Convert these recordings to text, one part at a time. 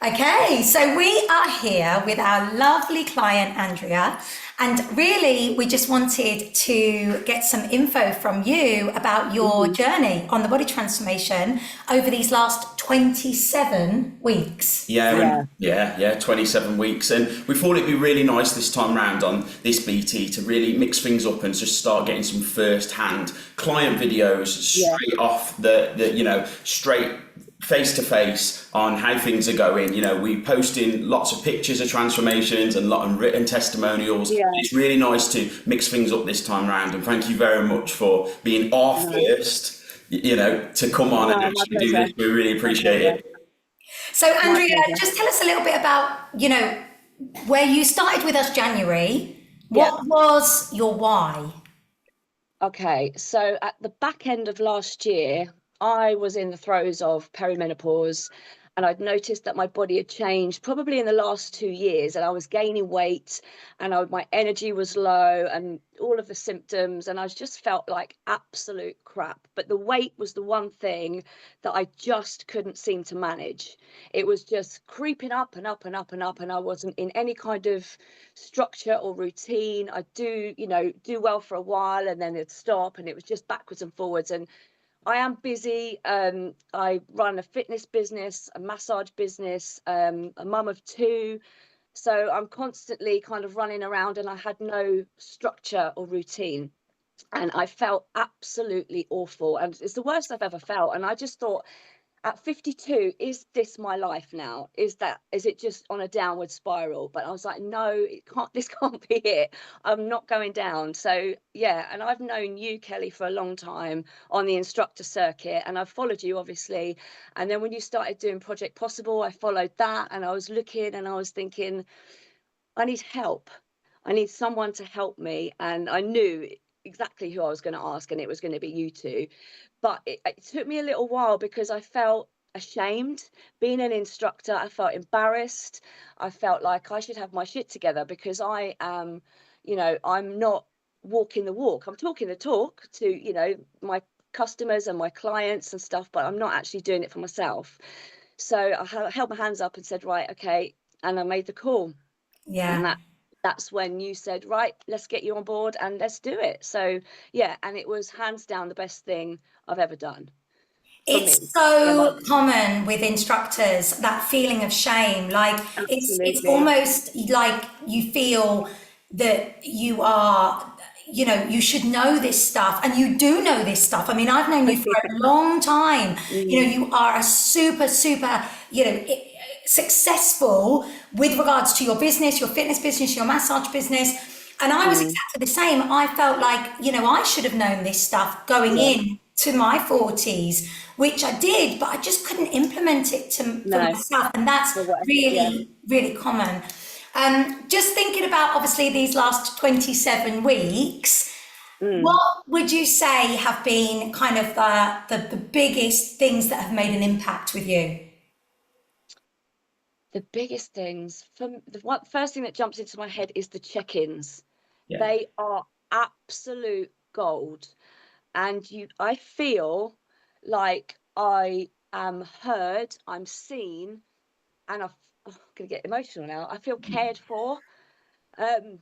Okay, so we are here with our lovely client, Andrea, and really we just wanted to get some info from you about your Mhm. journey on the body transformation over these last 27 weeks. Yeah, Yeah, and yeah, 27 weeks. And we thought it'd be really nice this time round on this BT to really mix things up and just start getting some first-hand client videos yeah, straight off straight face to face on how things are going. We posting lots of pictures of transformations and lot of written testimonials. yeah. It's really nice to mix things up this time round. And thank you very much for being our No, first, to come on and no, my actually do pleasure. this. We really My appreciate pleasure. it. So, My Andrea, pleasure. just tell us a little bit about, where you started with us January. Yeah. What was your why? Okay. So at the back end of last year, I was in the throes of perimenopause, and I'd noticed that my body had changed probably in the last 2 years, and I was gaining weight, and my energy was low, and all of the symptoms, and I just felt like absolute crap. But the weight was the one thing that I just couldn't seem to manage. It was just creeping up and up and up and up, and I wasn't in any kind of structure or routine. I do well for a while and then it'd stop, and it was just backwards and forwards. And I am busy. I run a fitness business, a massage business, a mum of two. So I'm constantly kind of running around, and I had no structure or routine. And I felt absolutely awful. And it's the worst I've ever felt. And I just thought, at 52, is this my life now? Is it just on a downward spiral? But I was like, no, it can't, this can't be it. I'm not going down. So yeah, and I've known you, Kelly, for a long time on the instructor circuit, and I've followed you obviously. And then when you started doing Project Possible, I followed that, and I was looking and I was thinking, I need help. I need someone to help me. And I knew exactly who I was going to ask, and it was going to be you two. But it took me a little while because I felt ashamed being an instructor. I felt embarrassed. I felt like I should have my shit together because I am, I'm not walking the walk. I'm talking the talk to, my customers and my clients and stuff, but I'm not actually doing it for myself. So I held my hands up and said, right, okay. And I made the call, and Yeah. that's when you said, right, let's get you on board and let's do it. So yeah, and it was hands down the best thing I've ever done for It's me. Yeah, so common with instructors, that feeling of shame. Like it's absolutely. almost like you feel that you are, you should know this stuff, and you do know this stuff. I mean, I've known you for a long time. Mm, You are a super, super, successful with regards to your business, your fitness business, your massage business. And I was mm, exactly the same. I felt like, I should have known this stuff going yeah, in to my 40s, which I did, but I just couldn't implement it for no, myself. And that's for what, yeah. really, really common. Just thinking about obviously these last 27 weeks, Mm. what would you say have been kind of the biggest things that have made an impact with you? The biggest things from first thing that jumps into my head is the check-ins. Yeah. They are absolute gold. And I feel like I am heard, I'm seen, and I'm gonna get emotional now. I feel cared for. Um,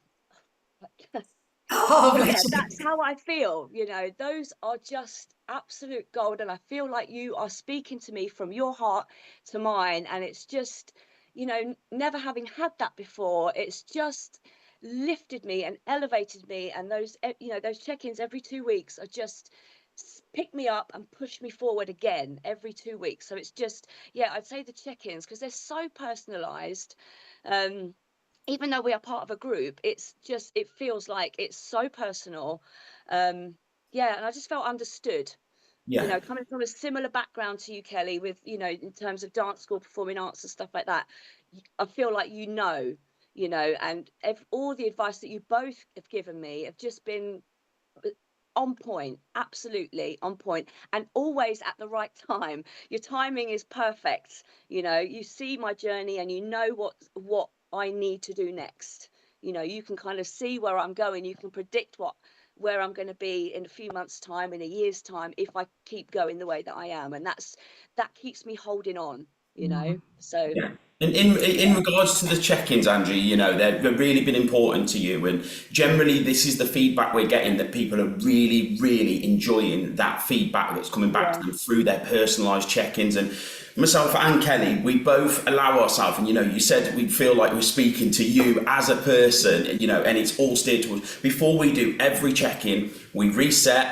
Oh, yeah, bless you. that's how I feel. Those are just absolute gold, and I feel like you are speaking to me from your heart to mine, and it's just, never having had that before. It's just lifted me and elevated me, and those check-ins every 2 weeks are just pick me up and push me forward again every 2 weeks. So it's just, yeah, I'd say the check-ins because they're so personalized. um Even though we are part of a group, it feels like it's so personal. Yeah, and I just felt understood. Yeah. Coming from a similar background to you, Kelly, with in terms of dance school, performing arts and stuff like that, I feel like and all the advice that you both have given me have just been on point, absolutely on point, and always at the right time. Your timing is perfect. You see my journey, and you know what I need to do next. You can kind of see where I'm going. You can predict where I'm going to be in a few months' time, in a year's time, if I keep going the way that I am, and that keeps me holding on. So Yeah. And in regards to the check-ins, Andrew, you know, they've really been important to you. And generally, this is the feedback we're getting, that people are really, really enjoying that feedback that's coming back to Yeah. them through their personalised check-ins. And myself and Kelly, we both allow ourselves, and you know, you said we feel like we're speaking to you as a person, you know, and it's all steered towards. Before we do every check-in, we reset,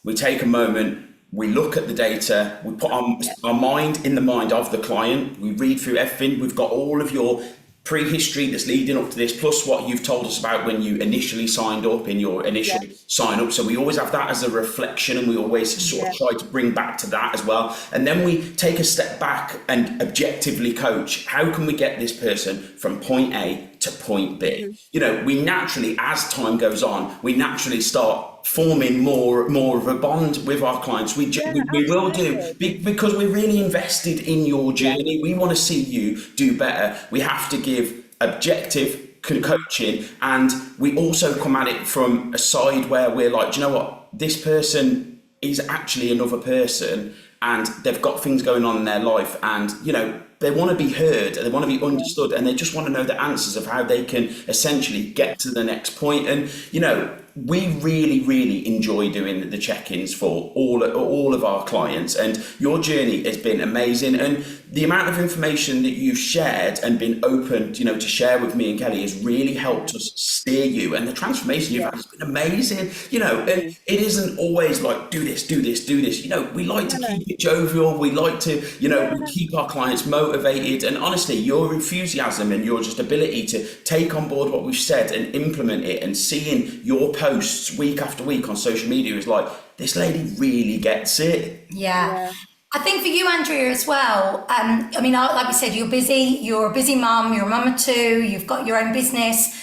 we take a moment, we look at the data, we put our mind in the mind of the client, we read through everything, we've got all of your prehistory that's leading up to this, plus what you've told us about when you initially signed up in your initial Yeah. sign up. So we always have that as a reflection, and we always sort of Yeah. try to bring back to that as well. And then we take a step back and objectively coach, how can we get this person from point A to point B? You know, we naturally, as time goes on, we naturally start forming more of a bond with our clients. Yeah, We will do, absolutely. because we're really invested in your Yeah. journey. We want to see you do better. We have to give objective coaching, and we also come at it from a side where we're like, do you know what, this person is actually another person, and they've got things going on in their life, and you know, they want to be heard, they want to be understood, and they just want to know the answers of how they can essentially get to the next point. And you know, we really enjoy doing the check-ins for all of our clients, and your journey has been amazing. And the amount of information that you've shared and been open, you know, to share with me and Kelly has really helped us steer you. And the transformation you've had has been amazing. You know, and it isn't always like do this. You know, we like to No, no. keep it jovial. We like to, you know, Yeah. we keep our clients motivated. And honestly, your enthusiasm and your just ability to take on board what we've said and implement it, and seeing your posts week after week on social media is like, this lady really gets it. Yeah. Yeah. I think for you, Andrea, as well. I mean, like we said, you're busy. You're a busy mum. You're a mum of two. You've got your own business.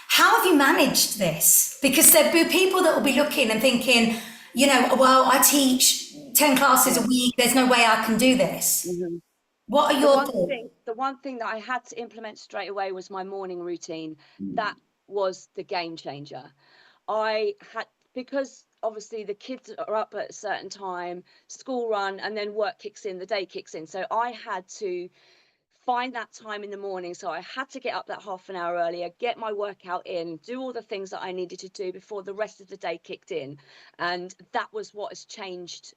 How have you managed this? Because there'll be people that will be looking and thinking, you know, well, I teach 10 classes a week. There's no way I can do this. Mhm. What are The your one thoughts? thing, the one thing that I had to implement straight away was my morning routine. That was the game changer. I had, because obviously the kids are up at a certain time, school run, and then work kicks in, the day kicks in. So I had to find that time in the morning. So I had to get up that half an hour earlier, get my workout in, do all the things that I needed to do before the rest of the day kicked in. And that was what has changed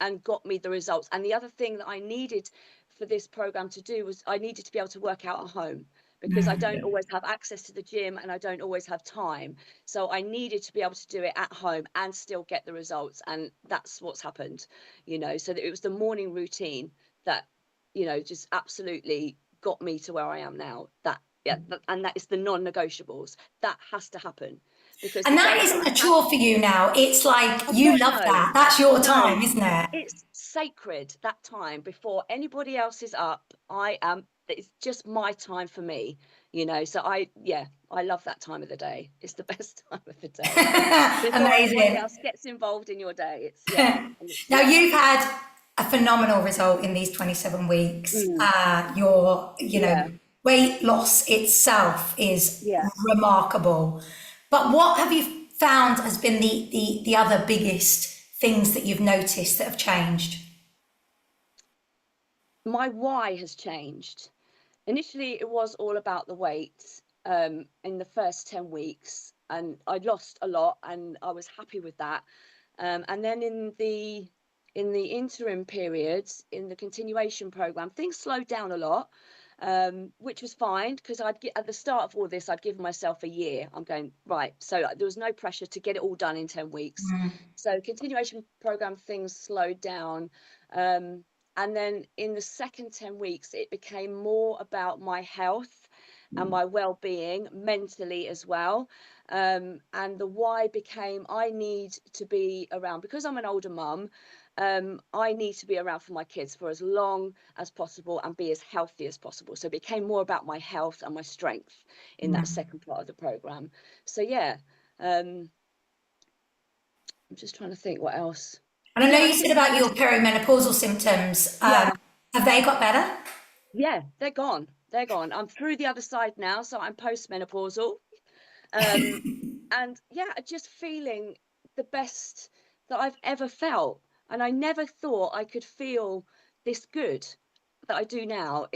and got me the results. And the other thing that I needed for this program to do was I needed to be able to work out at home, because I don't always have access to the gym and I don't always have time. So I needed to be able to do it at home and still get the results. And that's what's happened, you know. So that it was the morning routine that, you know, just absolutely got me to where I am now. That, yeah, and that is the non-negotiables. That has to happen, because And the that days that isn't a I have, chore for you now. It's like oh you God, love no. that. That's your No, time, isn't it? it's sacred, that time before anybody else is up. It's just my time for me, you know. So yeah, I love that time of the day. It's the best time of the day before anybody Amazing. else gets involved in your day. It's, yeah, Now you've had a phenomenal result in these 27 weeks. mm, Your, you know, yeah, weight loss itself is yeah. remarkable. But what have you found has been the other biggest things that you've noticed that have changed? My why has changed. Initially, it was all about the weight in the first 10 weeks, and I'd lost a lot and I was happy with that. And then in the interim periods, in the continuation program, things slowed down a lot, which was fine, because I'd get at the start of all this, I'd given myself a year. I'm going, right. So there was no pressure to get it all done in 10 weeks. So continuation program, things slowed down. And then in the second 10 weeks, it became more about my health and my well-being mentally as well. And the why became, I need to be around, because I'm an older mum. I need to be around for my kids for as long as possible and be as healthy as possible. So it became more about my health and my strength in that second part of the program. So yeah, I'm just trying to think what else. And I know Yeah, I you said think about your perimenopausal symptoms. yeah. Have they got better? Yeah, they're gone. They're gone. I'm through the other side now, so I'm postmenopausal. Um, and yeah, just feeling the best that I've ever felt. And I never thought I could feel this good that I do now.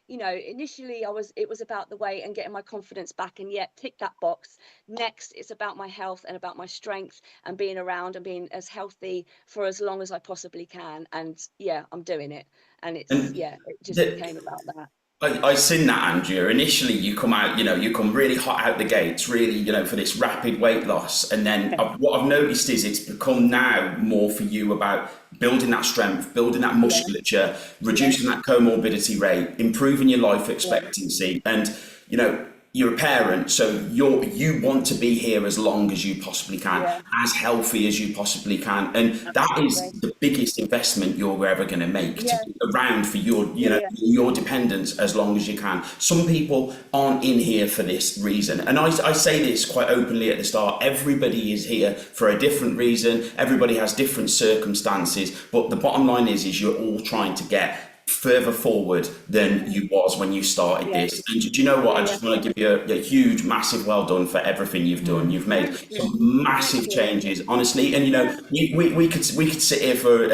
you know, initially it was about the weight and getting my confidence back, and yet tick that box. Next, it's about my health and about my strength and being around and being as healthy for as long as I possibly can. And yeah, I'm doing it. And it's, And yeah, it just the, became about that. I seen that, Andrea. Initially, you come out, you come really hot out the gates, really, for this rapid weight loss. And then what I've noticed is it's become now more for you about building that strength, building that Yeah, musculature, reducing that comorbidity rate, improving your life yeah, expectancy. And, you're a parent, so you want to be here as long as you possibly can, yeah, as healthy as you possibly can, and that is absolutely. the biggest investment you're ever going to make, to Yeah, be around for your yeah, yeah, your dependents as long as you can. Some people aren't in here for this reason, and I say this quite openly at the start. Everybody is here for a different reason. Everybody has different circumstances, but the bottom line is you're all trying to get further forward than you was when you started yeah, this. And do you know what? yeah, I yeah. just want to give you a huge, massive well done for everything you've done. You've made Thank some you. Thank massive you. changes, honestly. And Yeah. we could sit here for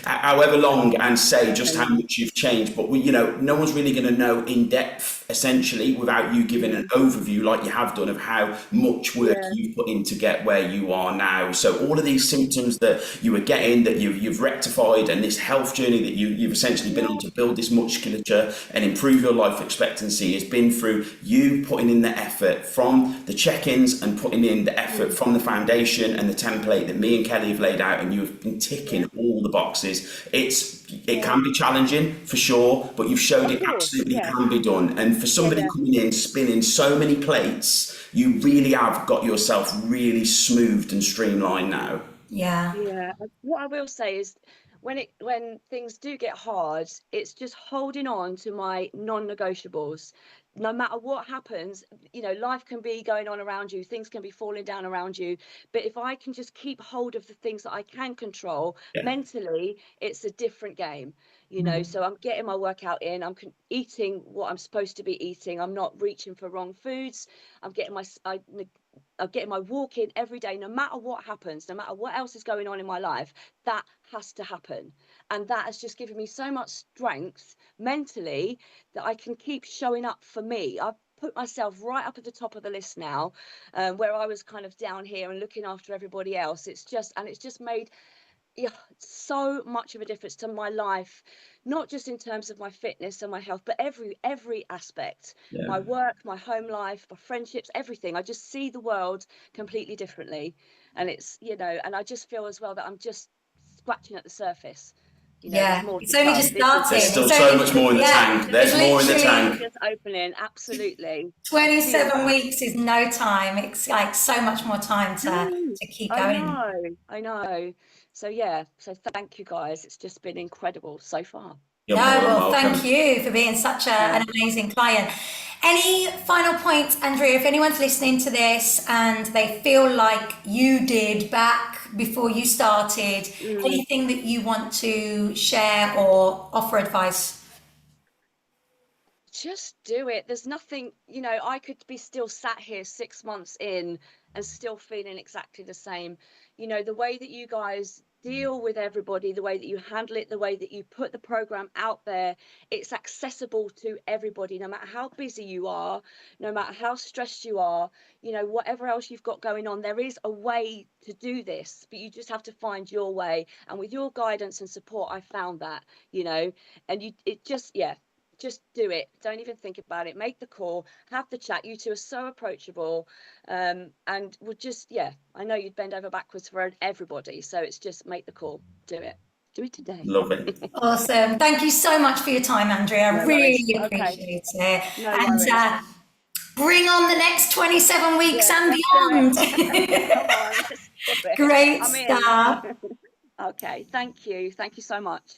however long and say I just how know. much you've changed, but no one's really going to know in depth, essentially, without you giving Yeah, an overview like you have done of how much work yeah, you've put in to get where you are now. So all of these symptoms that you were getting, that you've rectified, and this health journey that you've essentially been on yeah, to build this musculature and improve your life expectancy has been through you putting in the effort from the check-ins and putting in the effort mm, from the foundation and the template that me and Kelly have laid out, and you've been yeah, ticking all the boxes. It yeah. can be challenging for sure, but you've showed Of it course. absolutely Yeah, can be done. And for yeah, somebody yeah. coming in spinning so many plates, you really have got yourself really smoothed and streamlined now. Yeah. Yeah, what I will say is when things do get hard, it's just holding on to my non-negotiables. No matter what happens, you know, life can be going on around you, things can be falling down around you. But if I can just keep hold of the things that I can control Yeah, mentally, it's a different game, you know. Mm. So I'm getting my workout in, eating what I'm supposed to be eating. I'm not reaching for wrong foods. I'm getting my I'm getting my walk in every day, no matter what happens, no matter what else is going on in my life. That has to happen. And that has just given me so much strength mentally that I can keep showing up for me. I've put myself right up at the top of the list now, where I was kind of down here and looking after everybody else. It's just made, yeah, so much of a difference to my life, not just in terms of my fitness and my health, but every aspect. yeah. My work, my home life, my friendships, everything. I just see the world completely differently. And it's, you know, and I just feel as well that I'm just scratching at the surface. You know, there's Yeah. more to It's only come. just This is There's starting. still It's so only, much more in the this yeah, is tank. just it's There's more in the literally literally tank. just opening. Absolutely. Feel 27 that. weeks is no time. It's like so much more time No, to keep I going. know, I know. So yeah, so thank you guys. It's just been incredible so far. You're No, more than well, thank welcome. you for being such Yeah. an amazing client. Any final points, Andrea, if anyone's listening to this and they feel like you did back before you started, Mm. anything that you want to share or offer advice? Just do it. There's nothing, you know, I could be still sat here 6 months in and still feeling exactly the same. You know, the way that you guys deal with everybody, the way that you handle it, the way that you put the program out there, it's accessible to everybody, no matter how busy you are, no matter how stressed you are, you know, whatever else you've got going on, there is a way to do this, but you just have to find your way. And with your guidance and support, I found that, you know, and it just, yeah, just do it. Don't even think about it. Make the call, have the chat. You two are so approachable, and would just, yeah, I know you'd bend over backwards for everybody, so it's just make the call. Do it today. Love it. Awesome. Thank you so much for your time, Andrea. I No worries. really Okay, appreciate it. no And worries. bring on the next 27 weeks Yeah, and let's do it. beyond. Come on, let's do it. Great I'm in. stuff. Okay, thank you so much.